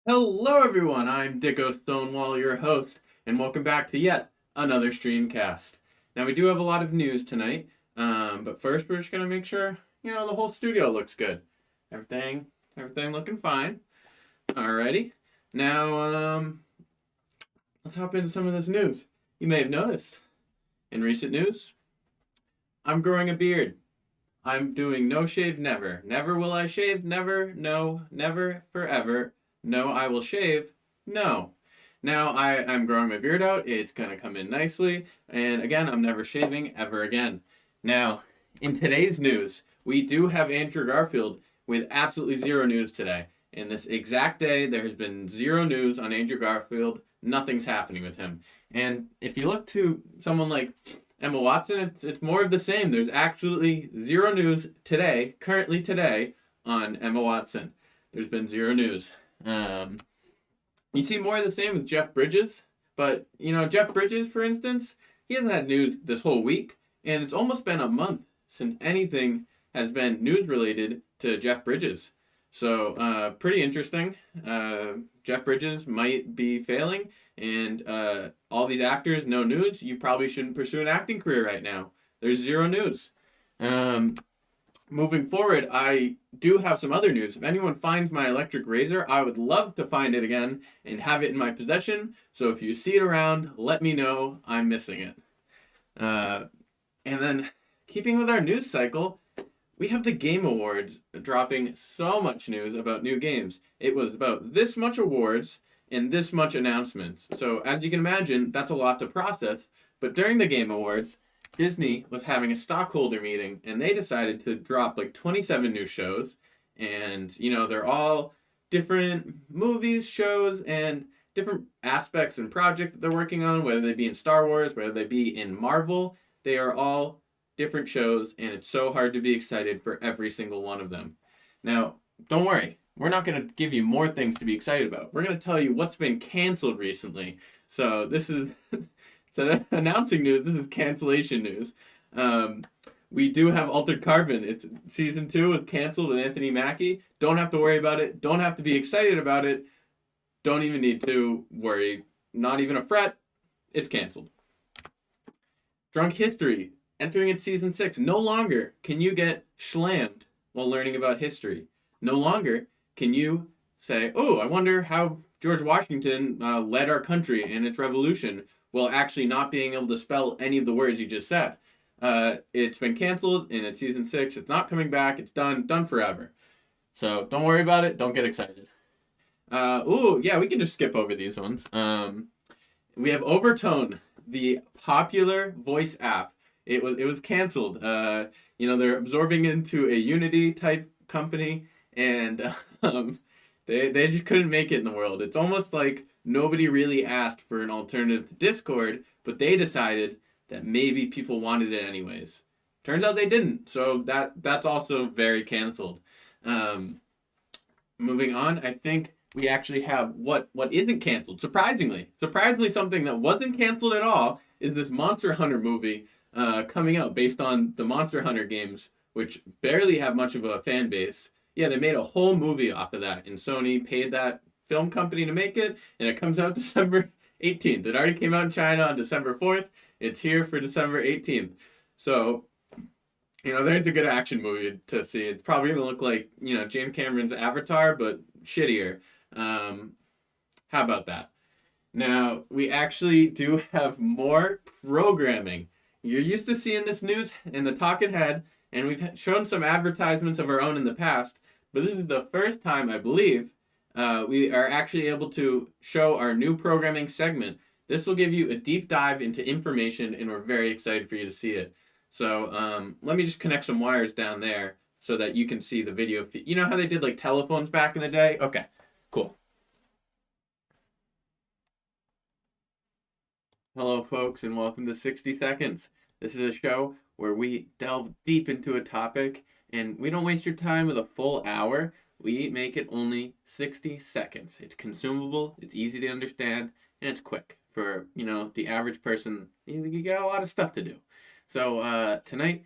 Hello, everyone. I'm Dicko Stonewall, your host, and welcome back to yet another StreamCast. Now, we do have a lot of news tonight, but first, we're just gonna make sure the whole studio looks good. Everything, everything looking fine. Alrighty. Now, let's hop into some of this news. You may have noticed in recent news, I'm growing a beard. I'm doing no shave never. Never will I shave. Never. No. Never. Forever. No, I will shave. No. Now I'm growing my beard out. It's going to come in nicely. And again, I'm never shaving ever again. Now, in today's news, we do have Andrew Garfield with absolutely zero news today. In this exact day, there has been zero news on Andrew Garfield. Nothing's happening with him. And if you look to someone like Emma Watson, it's more of the same. There's absolutely zero news today, currently today, on Emma Watson. There's been zero news. You see more of the same with Jeff Bridges, but Jeff Bridges, for instance, he hasn't had news this whole week, and it's almost been a month since anything has been news related to Jeff Bridges. So pretty interesting. Jeff Bridges might be failing, and all these actors, no news. You probably shouldn't pursue an acting career right now. There's zero news. Moving forward, I do have some other news. If anyone finds my electric razor, I would love to find it again and have it in my possession. So if you see it around, let me know. I'm missing it. And then, keeping with our news cycle, we have the Game Awards dropping so much news about new games. It was about this much awards and this much announcements. So as you can imagine, that's a lot to process. But during the Game Awards, Disney was having a stockholder meeting, and they decided to drop like 27 new shows. And, they're all different movies, shows, and different aspects and projects that they're working on, whether they be in Star Wars, whether they be in Marvel. They are all different shows, and it's so hard to be excited for every single one of them. Now, don't worry. We're not going to give you more things to be excited about. We're going to tell you what's been canceled recently. So this is... instead of announcing news, this is cancellation news. We do have Altered Carbon. It's season 2 is canceled with Anthony Mackie. Don't have to worry about it. Don't have to be excited about it. Don't even need to worry. Not even a fret. It's canceled. Drunk History entering its season 6. No longer can you get slammed while learning about history. No longer can you say, "Oh, I wonder how George Washington led our country in its revolution," while actually not being able to spell any of the words you just said. It's been canceled, and it's season 6. It's not coming back. It's done forever. So don't worry about it. Don't get excited. We can just skip over these ones. We have Overtone, the popular voice app. It was canceled. They're absorbing into a Unity type company, and they just couldn't make it in the world. It's almost like nobody really asked for an alternative to Discord, but they decided that maybe people wanted it anyways. Turns out they didn't, so that's also very canceled. Moving on, I think we actually have what isn't canceled. Surprisingly, something that wasn't canceled at all is this Monster Hunter movie coming out based on the Monster Hunter games, which barely have much of a fan base. Yeah, they made a whole movie off of that, and Sony paid that film company to make it, and it comes out December 18th. It already came out in China on December 4th. It's here for December 18th. So, there's a good action movie to see. It's probably going to look like, James Cameron's Avatar, but shittier. How about that? Now, we actually do have more programming. You're used to seeing this news in the talking head, and we've shown some advertisements of our own in the past, but this is the first time, I believe, we are actually able to show our new programming segment. This will give you a deep dive into information, and we're very excited for you to see it. So let me just connect some wires down there so that you can see the video. You know how they did like telephones back in the day? Okay, cool. Hello, folks, and welcome to 60 Seconds. This is a show where we delve deep into a topic, and we don't waste your time with a full hour. We make it only 60 seconds. It's consumable, it's easy to understand, and it's quick. For, the average person, you got a lot of stuff to do. So tonight,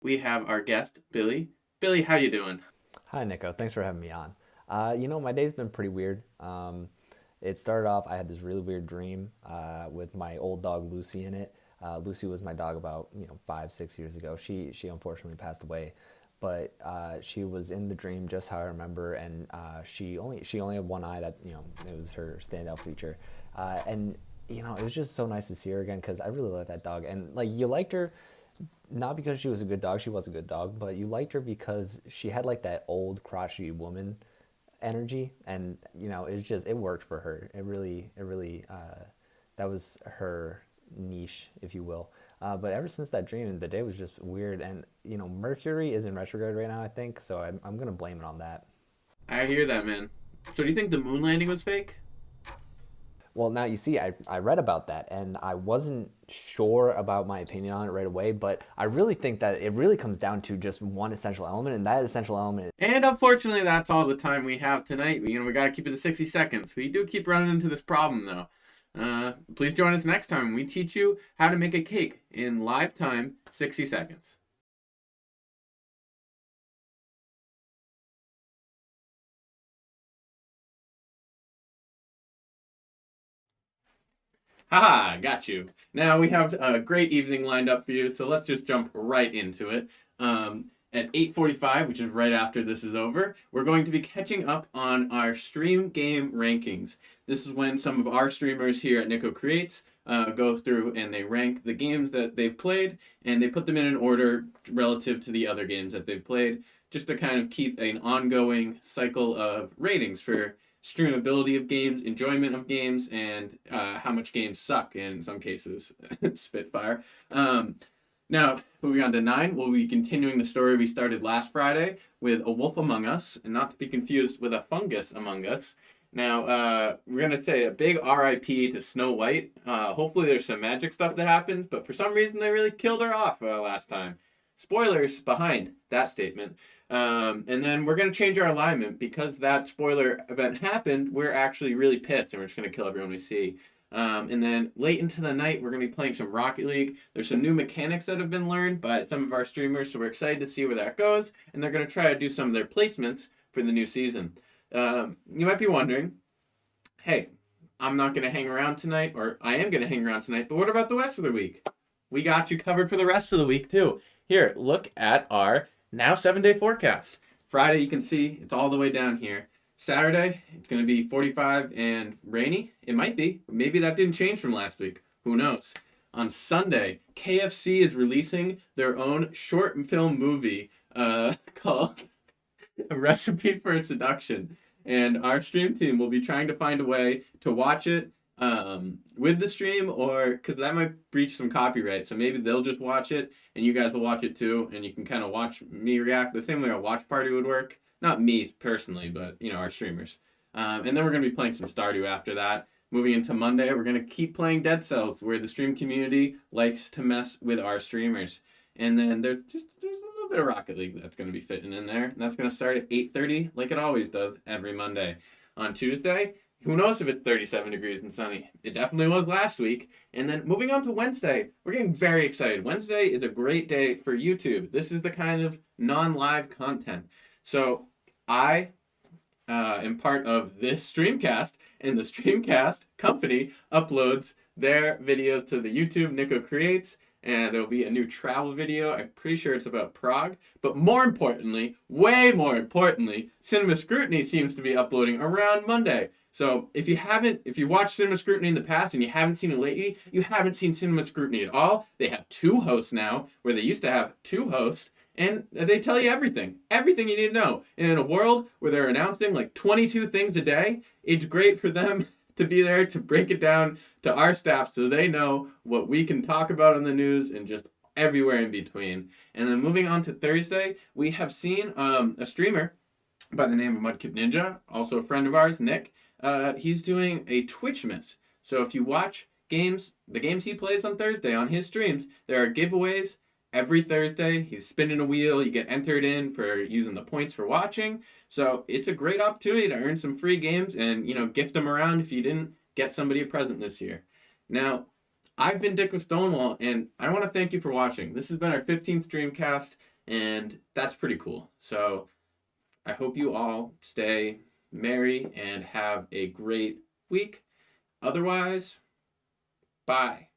we have our guest, Billy. Billy, how you doing? Hi, Nico. Thanks for having me on. My day's been pretty weird. It started off, I had this really weird dream with my old dog Lucy in it. Lucy was my dog about 5, 6 years ago. She unfortunately passed away, but she was in the dream just how I remember, and she only had one eye that it was her standout feature, and it was just so nice to see her again because I really like that dog, and like you liked her not because she was a good dog, she was a good dog, but you liked her because she had like that old crotchety woman energy, and it worked for her. It really that was her niche, if you will. But ever since that dream, the day was just weird, and Mercury is in retrograde right now, I think, so I'm gonna blame it on that. I hear that, man. So do you think the moon landing was fake? Well, now you see, I read about that and I wasn't sure about my opinion on it right away, but I really think that it really comes down to just one essential element, and that essential element. And unfortunately, that's all the time we have tonight. We got to keep it to 60 seconds. We do keep running into this problem, though. Please join us next time when we teach you how to make a cake in live time, 60 seconds. Haha, got you. Now we have a great evening lined up for you, so let's just jump right into it. At 8:45, which is right after this is over, we're going to be catching up on our stream game rankings. This is when some of our streamers here at Nico Creates go through and they rank the games that they've played, and they put them in an order relative to the other games that they've played, just to kind of keep an ongoing cycle of ratings for streamability of games, enjoyment of games, and how much games suck in some cases. Spitfire. Now, moving on to 9, we'll be continuing the story we started last Friday with A Wolf Among Us, and not to be confused with A Fungus Among Us. Now, we're going to say a big RIP to Snow White. Hopefully there's some magic stuff that happens, but for some reason they really killed her off last time. Spoilers behind that statement. And then we're going to change our alignment because that spoiler event happened. We're actually really pissed and we're just going to kill everyone we see. And then late into the night, we're going to be playing some Rocket League. There's some new mechanics that have been learned by some of our streamers, so we're excited to see where that goes. And they're going to try to do some of their placements for the new season. You might be wondering, hey, I'm not going to hang around tonight, or I am going to hang around tonight, but what about the rest of the week? We got you covered for the rest of the week, too. Here, look at our now 7-day forecast. Friday, you can see it's all the way down here. Saturday, it's going to be 45 and rainy. It might be. Maybe that didn't change from last week. Who knows? On Sunday, KFC is releasing their own short film movie called A Recipe for Seduction. And our stream team will be trying to find a way to watch it with the stream, or because that might breach some copyright. So maybe they'll just watch it and you guys will watch it too, and you can kind of watch me react the same way a watch party would work. Not me personally, but our streamers. And then we're going to be playing some Stardew after that. Moving into Monday, we're going to keep playing Dead Cells, where the stream community likes to mess with our streamers. And then there's a little bit of Rocket League that's going to be fitting in there. And that's going to start at 8:30, like it always does every Monday. On Tuesday, who knows if it's 37 degrees and sunny? It definitely was last week. And then moving on to Wednesday, we're getting very excited. Wednesday is a great day for YouTube. This is the kind of non-live content. So I am part of this StreamCast, and the StreamCast company uploads their videos to the YouTube Nico Creates, and there'll be a new travel video. I'm pretty sure it's about Prague. But more importantly, way more importantly, Cinema Scrutiny seems to be uploading around Monday. So if you watched Cinema Scrutiny in the past and you haven't seen it lately, you haven't seen Cinema Scrutiny at all. They have 2 hosts now, where they used to have 2 hosts. And they tell you everything you need to know. And in a world where they're announcing like 22 things a day, it's great for them to be there to break it down to our staff so they know what we can talk about in the news and just everywhere in between. And then moving on to Thursday, we have seen a streamer by the name of Mudkip Ninja, also a friend of ours, Nick. He's doing a Twitch miss. So if you watch the games he plays on Thursday on his streams, there are giveaways. Every Thursday, he's spinning a wheel. You get entered in for using the points for watching. So it's a great opportunity to earn some free games and, gift them around if you didn't get somebody a present this year. Now, I've been Dick with Stonewall, and I want to thank you for watching. This has been our 15th Streamcast, and that's pretty cool. So I hope you all stay merry, and have a great week. Otherwise, bye.